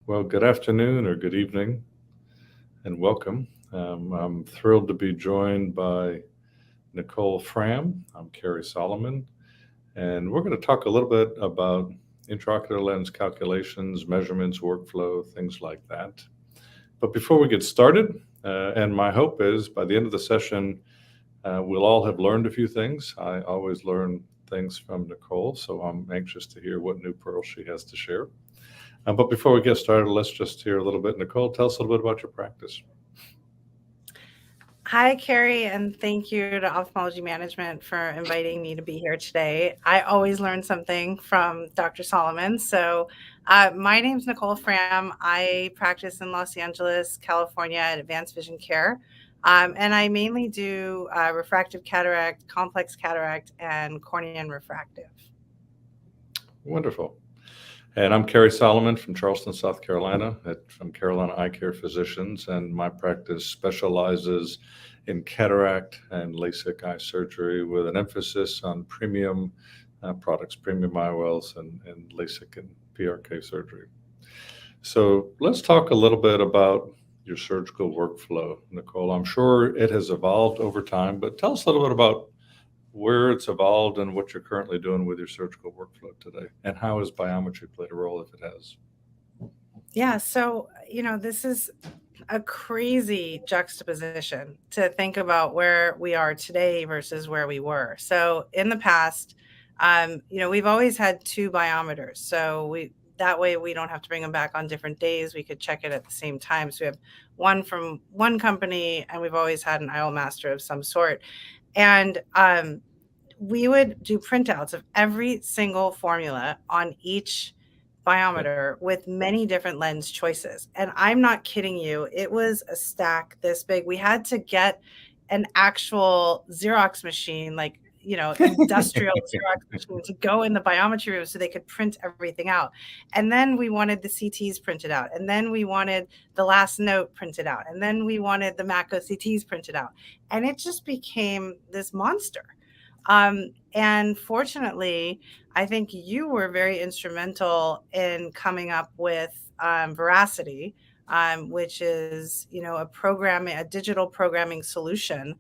Well, good afternoon or good evening, and welcome. I'm thrilled to be joined by Nicole Fram. I'm Kerry Solomon, and we're going to talk a little bit about intraocular lens calculations, measurements, workflow, things like that. But before we get started, and my hope is by the end of the session, we'll all have learned a few things. I always learn things from Nicole, so I'm anxious to hear what new pearls she has to share. But before we get started, let's just hear a little bit. Nicole, tell us a little bit about your practice. Hi, Carrie, and thank you to Ophthalmology Management for inviting me to be here today. I always learn something from Dr. Solomon. My name's Nicole Fram. I practice in Los Angeles, California at Advanced Vision Care. And I mainly do refractive cataract, complex cataract, and cornea and refractive. Wonderful. And I'm Kerry Solomon from Charleston, South Carolina, from Carolina Eye Care Physicians, and my practice specializes in cataract and LASIK eye surgery with an emphasis on premium products, premium IOLs, and LASIK and PRK surgery. So let's talk a little bit about your surgical workflow, Nicole. I'm sure it has evolved over time, but tell us a little bit about where it's evolved and what you're currently doing with your surgical workflow today, and how has biometry played a role if it has? Yeah, this is a crazy juxtaposition to think about where we are today versus where we were. So in the past, we've always had two biometers. That way we don't have to bring them back on different days. We could check it at the same time. So we have one from one company, and we've always had an IOLMaster of some sort. And we would do printouts of every single formula on each biometer with many different lens choices. And I'm not kidding you. It was a stack this big. We had to get an actual Xerox machine, like, industrial Xerox machine to go in the biometry room so they could print everything out. And then we wanted the CTs printed out. And then we wanted the last note printed out. And then we wanted the macro CTs printed out. And it just became this monster. And fortunately, I think you were very instrumental in coming up with Veracity, which is, a digital programming solution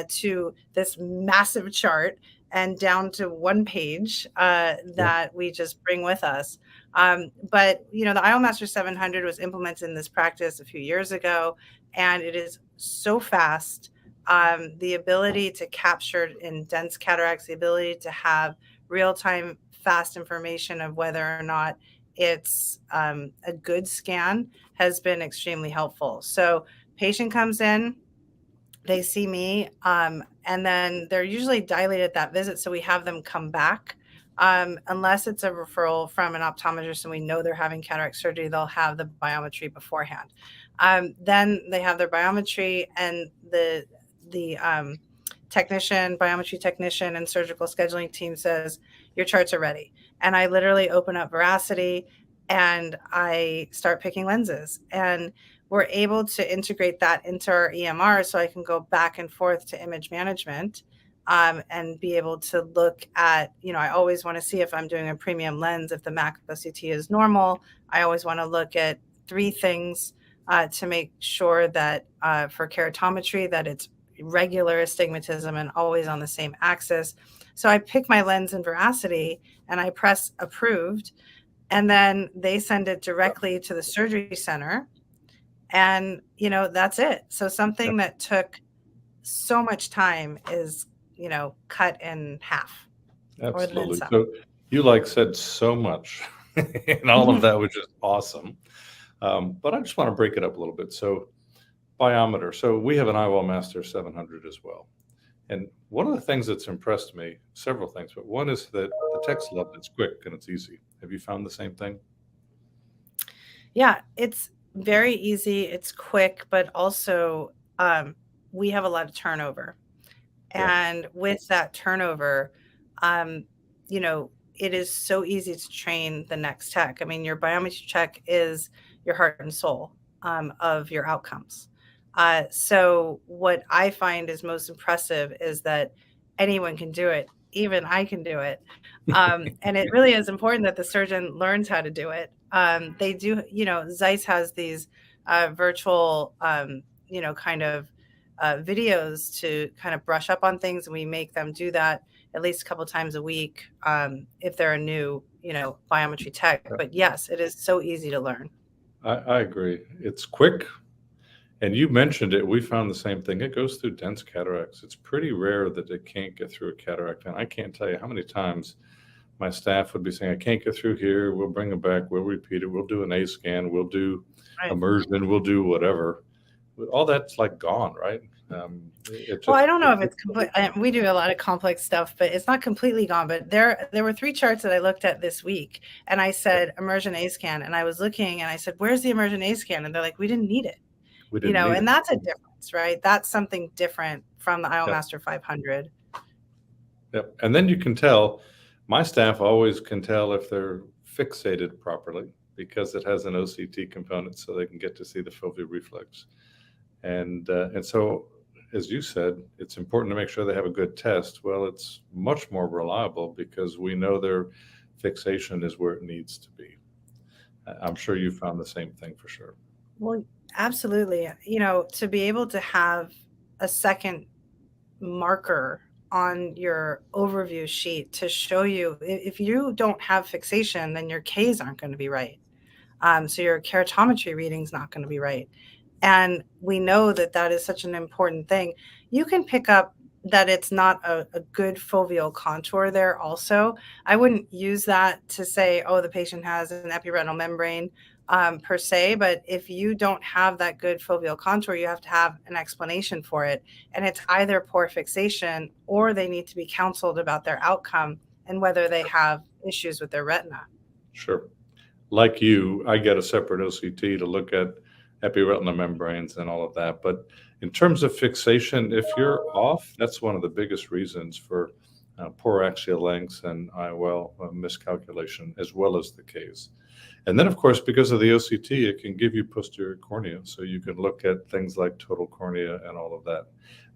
to this massive chart and down to one page that we just bring with us. But the IOLMaster 700 was implemented in this practice a few years ago, and it is so fast. The ability to capture in dense cataracts, the ability to have real-time fast information of whether or not it's a good scan has been extremely helpful. So patient comes in, they see me, and then they're usually dilated at that visit, so we have them come back. Unless it's a referral from an optometrist and we know they're having cataract surgery, they'll have the biometry beforehand. Then they have their biometry, and the biometry technician and surgical scheduling team says, your charts are ready. And I literally open up Veracity and I start picking lenses. And we're able to integrate that into our EMR so I can go back and forth to image management and be able to look at, I always want to see if I'm doing a premium lens, if the macro CT is normal. I always want to look at three things to make sure that for keratometry that it's regular astigmatism and always on the same axis. So I pick my lens in Veracity and I press approved, and then they send it directly to the surgery center. And, that's it. So something that took so much time is, cut in half. Absolutely. So you said so much, and all of that was just awesome. But I just want to break it up a little bit. So biometer. So we have an IOLMaster 700 as well. And one of the things that's impressed me, several things, but one is that the techs love it. It's quick and it's easy. Have you found the same thing? Yeah, it's very easy. It's quick, but also we have a lot of turnover. And with that turnover, it is so easy to train the next tech. I mean, your biometry check is your heart and soul of your outcomes. So what I find is most impressive is that anyone can do it. Even I can do it. And it really is important that the surgeon learns how to do it. They do, ZEISS has these virtual, kind of videos to kind of brush up on things. And we make them do that at least a couple times a week if they're a new, biometry tech. But yes, it is so easy to learn. I agree. It's quick. And you mentioned it. We found the same thing. It goes through dense cataracts. It's pretty rare that it can't get through a cataract. And I can't tell you how many times my staff would be saying, I can't get through here. We'll bring it back. We'll repeat it. We'll do an A scan. We'll do immersion. We'll do whatever. All that's like gone, right? Well, I don't know if it's complete. We do a lot of complex stuff, but it's not completely gone. But there were 3 charts that I looked at this week, and I said immersion A scan, and I was looking, and I said, "Where's the immersion A scan?" And they're like, "We didn't need it." And that's a difference, right? That's something different from the IOLMaster 500. Yep. And then you can tell, my staff always can tell if they're fixated properly because it has an OCT component, so they can get to see the foveal reflex. And so, as you said, it's important to make sure they have a good test. Well, it's much more reliable because we know their fixation is where it needs to be. I'm sure you found the same thing for sure. Well, absolutely. To be able to have a second marker on your overview sheet to show you, if you don't have fixation, then your Ks aren't going to be right. So your keratometry reading is not going to be right. And we know that that is such an important thing. You can pick up that it's not a good foveal contour there also. I wouldn't use that to say, oh, the patient has an epiretinal membrane per se, but if you don't have that good foveal contour, you have to have an explanation for it. And it's either poor fixation or they need to be counseled about their outcome and whether they have issues with their retina. Sure. Like you, I get a separate OCT to look at epiretinal membranes and all of that. But in terms of fixation, if you're off, that's one of the biggest reasons for poor axial lengths and IOL miscalculation, as well as the Ks. And then, of course, because of the OCT, it can give you posterior cornea. So you can look at things like total cornea and all of that.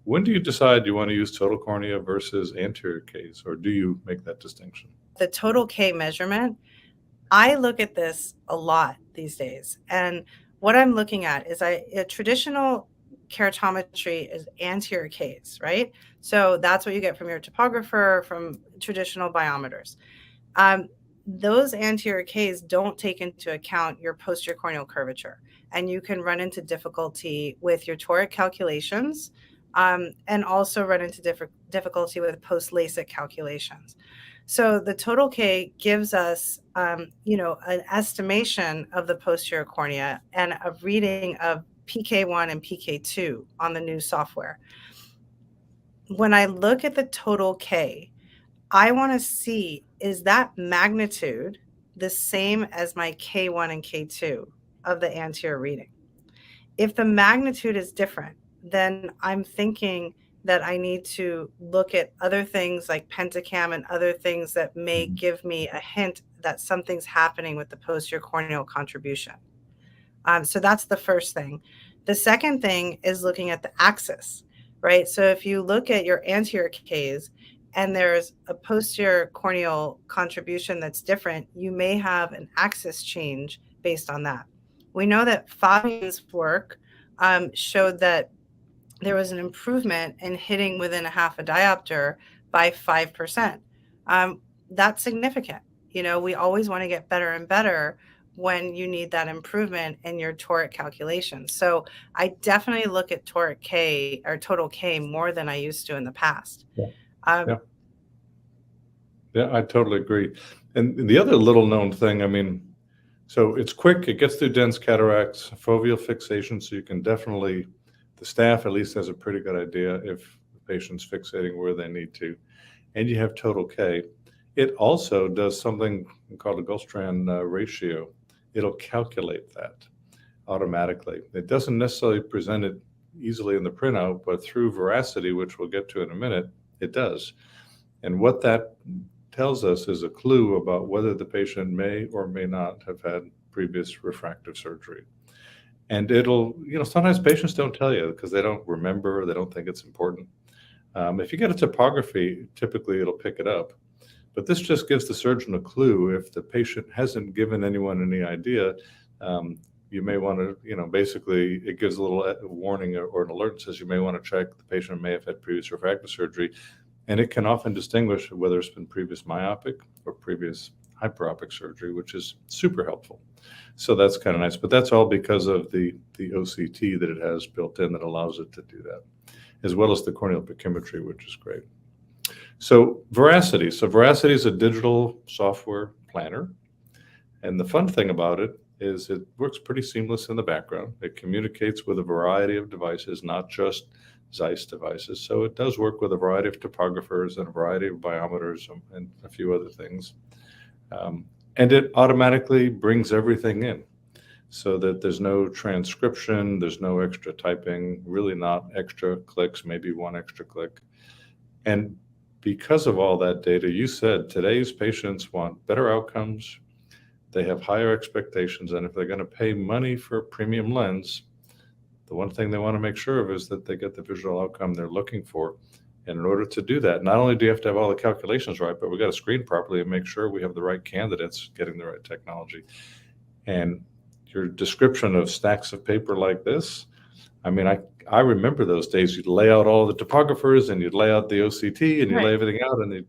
When do you decide you want to use total cornea versus anterior Ks, or do you make that distinction? The total K measurement, I look at this a lot these days. And what I'm looking at is a traditional keratometry is anterior Ks, right? So that's what you get from your topographer, from traditional biometers. Those anterior Ks don't take into account your posterior corneal curvature, and you can run into difficulty with your toric calculations, and also run into difficulty with post-LASIK calculations. So the total K gives us, an estimation of the posterior cornea and a reading of PK1 and PK2 on the new software. When I look at the total K, I want to see, is that magnitude the same as my K1 and K2 of the anterior reading? If the magnitude is different, then I'm thinking that I need to look at other things like pentacam and other things that may give me a hint that something's happening with the posterior corneal contribution. So that's the first thing. The second thing is looking at the axis, right? So if you look at your anterior Ks and there's a posterior corneal contribution that's different, you may have an axis change based on that. We know that Fabian's work showed that there was an improvement in hitting within a half a diopter by 5%. That's significant. We always want to get better and better when you need that improvement in your toric calculations. So I definitely look at toric K or total K more than I used to in the past. Yeah, I totally agree. And the other little known thing, so it's quick, it gets through dense cataracts, foveal fixation, so you can definitely, the staff at least has a pretty good idea if the patient's fixating where they need to. And you have total K. It also does something called a Goldstrand ratio. It'll calculate that automatically. It doesn't necessarily present it easily in the printout, but through veracity, which we'll get to in a minute, it does. And what that tells us is a clue about whether the patient may or may not have had previous refractive surgery. And it'll, sometimes patients don't tell you because they don't remember, they don't think it's important. If you get a topography, typically it'll pick it up. But this just gives the surgeon a clue. If the patient hasn't given anyone any idea, you may want to, basically it gives a little warning or an alert that says you may want to check the patient may have had previous refractive surgery. And it can often distinguish whether it's been previous myopic or previous hyperopic surgery, which is super helpful. So that's kind of nice. But that's all because of the OCT that it has built in that allows it to do that, as well as the corneal pachymetry, which is great. So veracity. So veracity is a digital software planner. And the fun thing about it is it works pretty seamless in the background. It communicates with a variety of devices, not just ZEISS devices. So it does work with a variety of topographers and a variety of biometers and a few other things. And it automatically brings everything in so that there's no transcription, there's no extra typing, really not extra clicks, maybe one extra click. And because of all that data, you said today's patients want better outcomes. They have higher expectations. And if they're going to pay money for a premium lens, the one thing they want to make sure of is that they get the visual outcome they're looking for. And in order to do that, not only do you have to have all the calculations right, but we got to screen properly and make sure we have the right candidates getting the right technology. And your description of stacks of paper like this, I mean, I remember those days. You'd lay out all the topographers and you'd lay out the OCT and you lay everything out, and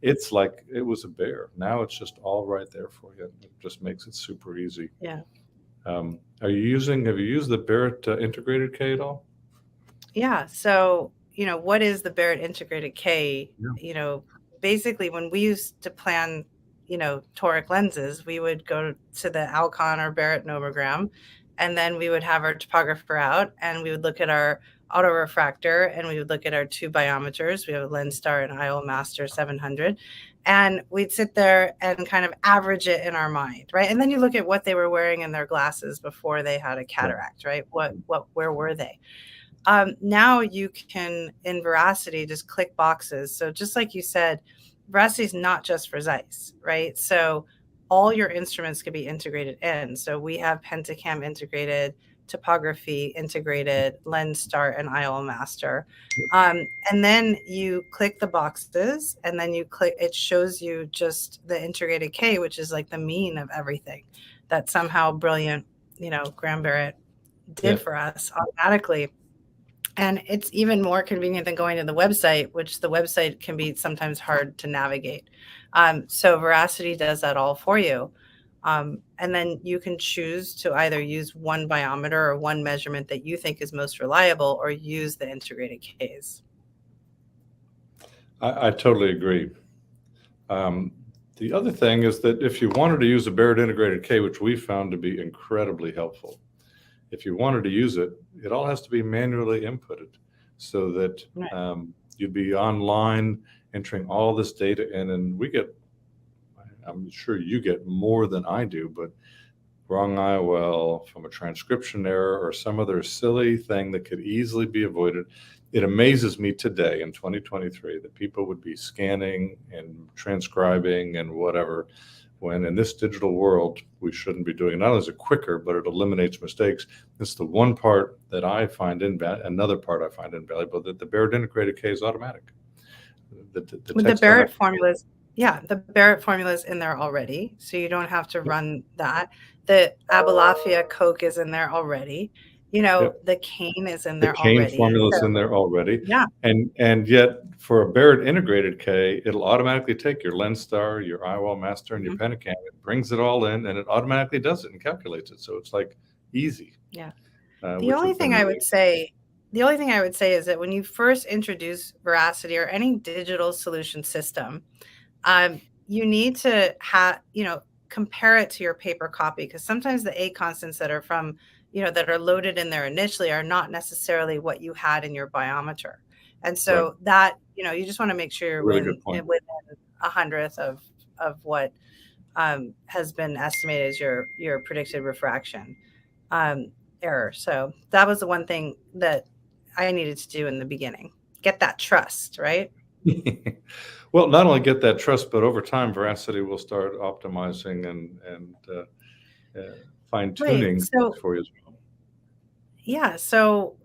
it's like it was a bear. Now it's just all right there for you. It just makes it super easy. Yeah. Have you used the Barrett Integrated K at all? Yeah. So, what is the Barrett Integrated K? Yeah. Basically when we used to plan, toric lenses, we would go to the Alcon or Barrett nomogram, and then we would have our topographer out and we would look at our autorefractor and we would look at our two biometers. We have a LensStar and IOLMaster 700. And we'd sit there and kind of average it in our mind, right? And then you look at what they were wearing in their glasses before they had a cataract, right? Where were they? Now you can, in veracity, just click boxes. So just like you said, veracity is not just for ZEISS, right? So all your instruments could be integrated in. So we have Pentacam integrated, topography integrated, LensStar, and IOLMaster. And then you click the boxes, and then it shows you just the integrated K, which is like the mean of everything that somehow brilliant, Graham Barrett did for us automatically. And it's even more convenient than going to the website, which the website can be sometimes hard to navigate. So veracity does that all for you. And then you can choose to either use one biometer or one measurement that you think is most reliable, or use the integrated Ks. I totally agree. The other thing is that if you wanted to use a Barrett Integrated K, which we found to be incredibly helpful, if you wanted to use it, it all has to be manually inputted so that you'd be online entering all this data in, and I'm sure you get more than I do, but wrong IOL from a transcription error or some other silly thing that could easily be avoided. It amazes me today in 2023 that people would be scanning and transcribing and whatever, when in this digital world, we shouldn't be doing it. Not only is it quicker, but it eliminates mistakes. It's the one part that I find another part I find invaluable, that the Barrett Integrated K is automatic. The Barrett formulas, the Barrett formula is in there already, so you don't have to run that. The Abulafia Coke is in there already. The cane is in there already. The cane formula is in there already. Yeah. And yet for a Barrett Integrated K, it'll automatically take your LensStar, your IOLMaster, and your Pentacam. It brings it all in, and it automatically does it and calculates it. So it's like easy. Yeah. The only thing I would say is that when you first introduce veracity or any digital solution system, you need to compare it to your paper copy, because sometimes the A constants that are from that are loaded in there initially are not necessarily what you had in your biometer. And so that, you just want to make sure you're within a hundredth of what has been estimated as your predicted refraction error. So that was the one thing that I needed to do in the beginning. Get that trust, right? Well, not only get that trust, but over time, veracity will start optimizing and fine tuning for you as well. Yeah. So,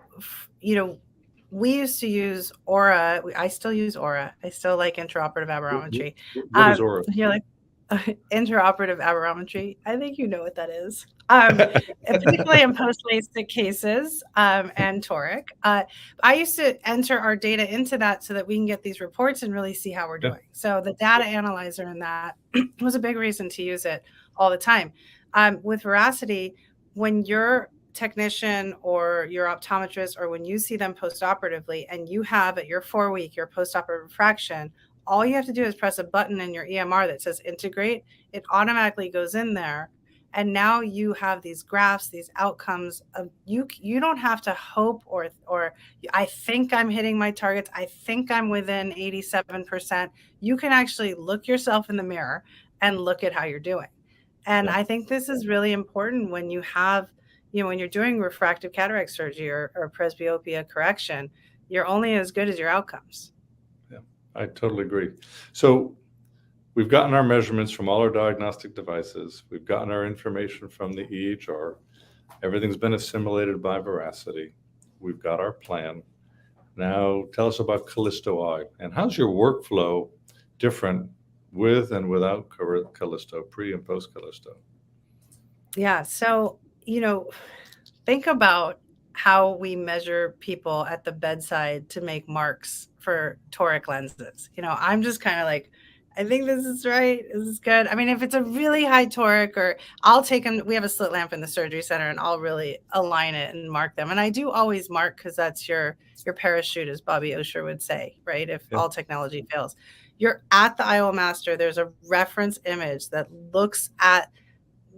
we used to use Aura. I still use Aura. I still like intraoperative aberrometry. What is Aura? You're like intraoperative aberrometry. I think you know what that is. Particularly in post-LASIK cases and toric. I used to enter our data into that so that we can get these reports and really see how we're doing. So the data analyzer in that was a big reason to use it all the time. With veracity, when your technician or your optometrist, or when you see them post-operatively and you have at your 4-week, your post-operative refraction, all you have to do is press a button in your EMR that says integrate. It automatically goes in there. And now you have these graphs, these outcomes of you don't have to hope or I think I'm hitting my targets. I think I'm within 87%. You can actually look yourself in the mirror and look at how you're doing. And I think this is really important when you have, when you're doing refractive cataract surgery or presbyopia correction, you're only as good as your outcomes. Yeah, I totally agree. So we've gotten our measurements from all our diagnostic devices. We've gotten our information from the EHR. Everything's been assimilated by veracity. We've got our plan. Now tell us about Callisto Eye, and how's your workflow different with and without Callisto, pre and post Callisto? Yeah, so, think about how we measure people at the bedside to make marks for toric lenses. I'm just kind of like, I think this is right. This is good. I mean, if it's a really high toric, or I'll take them, we have a slit lamp in the surgery center and I'll really align it and mark them. And I do always mark because that's your parachute, as Bobby Osher would say, right? If all technology fails. You're at the IOLMaster, there's a reference image that looks at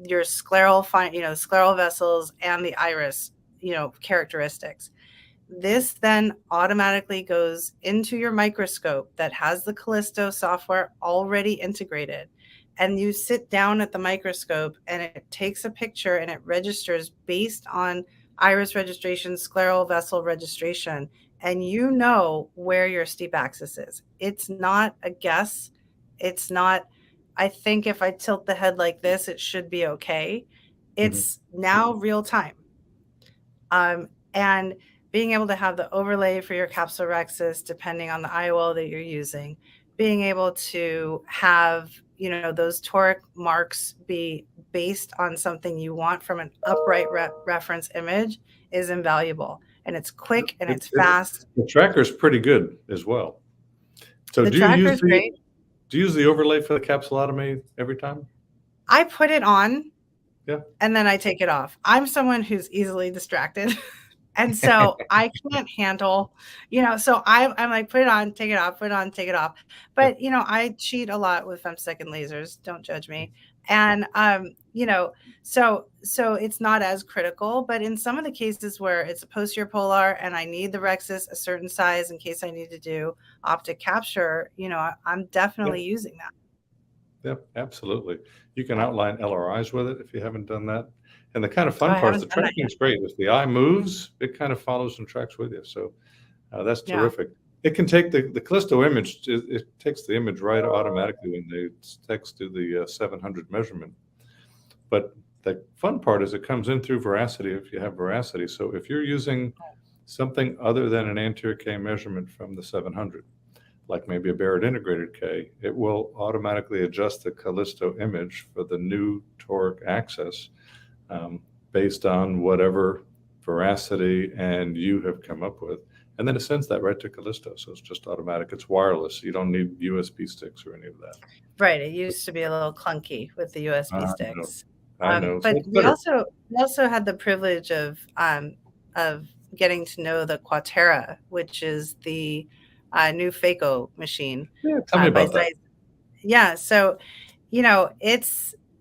your scleral vessels and the iris, characteristics. This then automatically goes into your microscope that has the Callisto software already integrated. And you sit down at the microscope and it takes a picture and it registers based on iris registration, scleral vessel registration, and you know where your steep axis is. It's not a guess. It's not, I think if I tilt the head like this, it should be okay. It's now real time. And being able to have the overlay for your capsulorhexis, depending on the IOL that you're using, being able to have, those toric marks be based on something you want from an upright reference image is invaluable. And it's quick and it's fast. The tracker's pretty good as well. So the tracker's great. Do you use the overlay for the capsulotomy every time? I put it on, yeah, and then I take it off. I'm someone who's easily distracted. And so I can't handle, so I'm like, put it on, take it off, put it on, take it off. But, I cheat a lot with femtosecond lasers. Don't judge me. And, so it's not as critical. But in some of the cases where it's a posterior polar and I need the rhexis a certain size in case I need to do optic capture, I'm definitely using that. Yep, absolutely. You can outline LRIs with it if you haven't done that. And the kind of fun part is the tracking is great. If the eye moves, it kind of follows and tracks with you. So that's terrific. It can take the Callisto image. It takes the image right automatically when they text to the 700 measurement. But the fun part is it comes in through veracity if you have veracity. So if you're using something other than an anterior K measurement from the 700, like maybe a Barrett Integrated K, it will automatically adjust the Callisto image for the new toric axis based on whatever veracity and you have come up with. And then it sends that right to Callisto. So it's just automatic. It's wireless. You don't need USB sticks or any of that. Right. It used to be a little clunky with the USB sticks. I know. But we also had the privilege of getting to know the Quatera, which is the new phaco machine. Yeah, tell me about that. Yeah. So,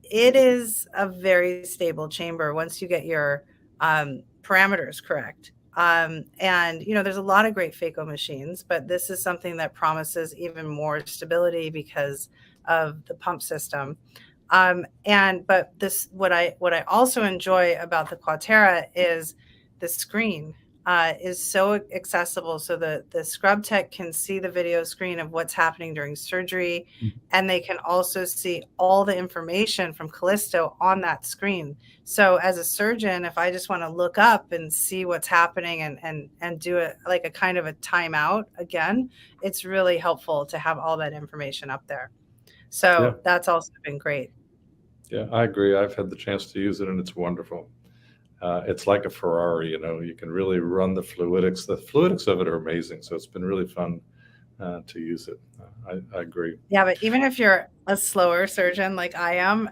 it is a very stable chamber once you get your parameters correct. And, there's a lot of great phaco machines, but this is something that promises even more stability because of the pump system. But what I also enjoy about the Quatera is the screen. is so accessible. So the scrub tech can see the video screen of what's happening during surgery, and they can also see all the information from Callisto on that screen. So as a surgeon, if I just want to look up and see what's happening and do it like a kind of a timeout again, it's really helpful to have all that information up there. So that's also been great. Yeah, I agree. I've had the chance to use it, and it's wonderful. It's like a Ferrari, you can really run the fluidics. The fluidics of it are amazing. So it's been really fun to use it. I agree. Yeah, but even if you're a slower surgeon like I am,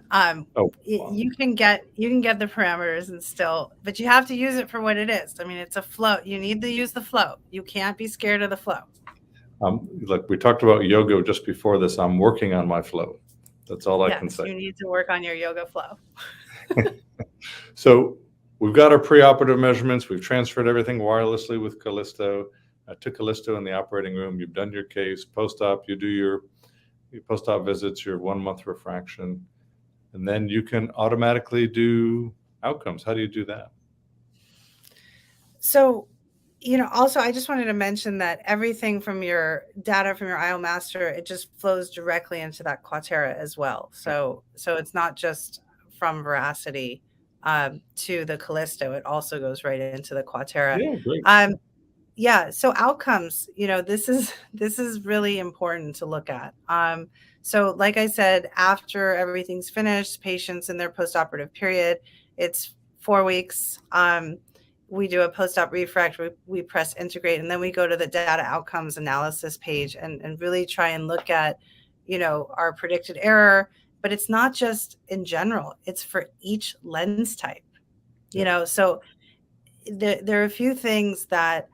you can get the parameters and still, but you have to use it for what it is. I mean, it's a flow. You need to use the flow. You can't be scared of the flow. Like we talked about yoga just before this, I'm working on my flow. That's all I can say. You need to work on your yoga flow. So we've got our preoperative measurements. We've transferred everything wirelessly with Callisto to Callisto in the operating room. You've done your case. Post-op, you do your post-op visits, your 1 month refraction, and then you can automatically do outcomes. How do you do that? So, also I just wanted to mention that everything from your data from your IOLMaster, it just flows directly into that Quatera as well. So it's not just from veracity to the Callisto, it also goes right into the Quatera. Yeah, great. So outcomes, this is really important to look at. So like I said, after everything's finished, patients in their postoperative period, it's 4 weeks. We do a post-op refract, we press integrate, and then we go to the data outcomes analysis page and really try and look at, our predicted error. But it's not just in general, it's for each lens type, so there are a few things that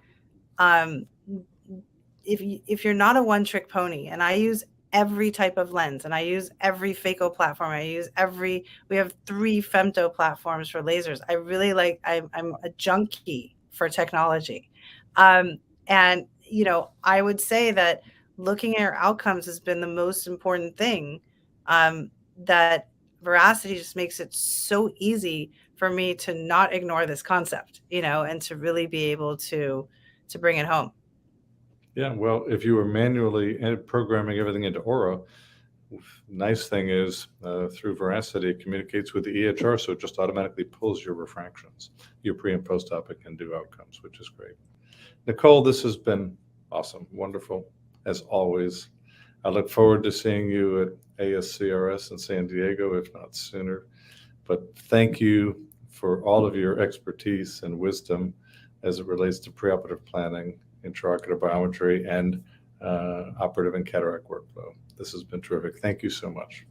if you're not a one-trick pony, and I use every type of lens, and I use every phaco platform, we have 3 femto platforms for lasers. I really I'm a junkie for technology. And I would say that looking at your outcomes has been the most important thing. That veracity just makes it so easy for me to not ignore this concept, and to really be able to bring it home. Yeah, well, if you were manually programming everything into Aura, nice thing is through veracity, it communicates with the EHR, so it just automatically pulls your refractions. Your pre and post-op, it can do outcomes, which is great. Nicole, this has been awesome, wonderful, as always. I look forward to seeing you at ASCRS in San Diego, if not sooner. But thank you for all of your expertise and wisdom as it relates to preoperative planning, intraocular biometry, and operative and cataract workflow. This has been terrific. Thank you so much.